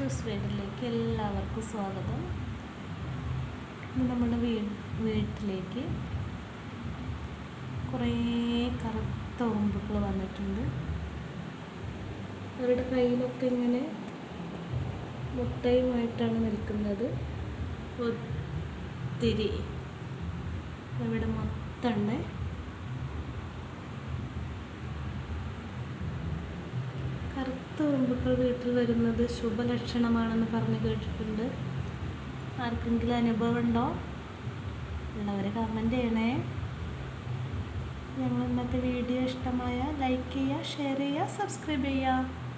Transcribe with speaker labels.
Speaker 1: News വീഡിയോയിലേക്ക് എല്ലാവർക്കും സ്വാഗതം. ഇന്ന് നമ്മുടെ വീട്ടിലേക്ക് കുറേ കറുത്ത ഉറുമ്പുകൾ വന്നിട്ടുണ്ട്. അവരുടെ കയ്യിലൊക്കെ ഇങ്ങനെ മുട്ടയുമായിട്ടാണ് നിൽക്കുന്നത്. ഒത്തിരി ഇവിടെ മൊത്തമുണ്ട്. കറുത്ത ഉറുമ്പുകൾ വീട്ടിൽ വരുന്നത് ശുഭലക്ഷണമാണെന്ന് പറഞ്ഞു കേട്ടിട്ടുണ്ട്. ആർക്കെങ്കിലും അനുഭവം ഉണ്ടോ? ഉള്ളവർ കമൻറ്റ് ചെയ്യണേ. ഞങ്ങൾ ഇന്നത്തെ വീഡിയോ ഇഷ്ടമായ ലൈക്ക് ചെയ്യുക, ഷെയർ ചെയ്യുക, സബ്സ്ക്രൈബ് ചെയ്യുക.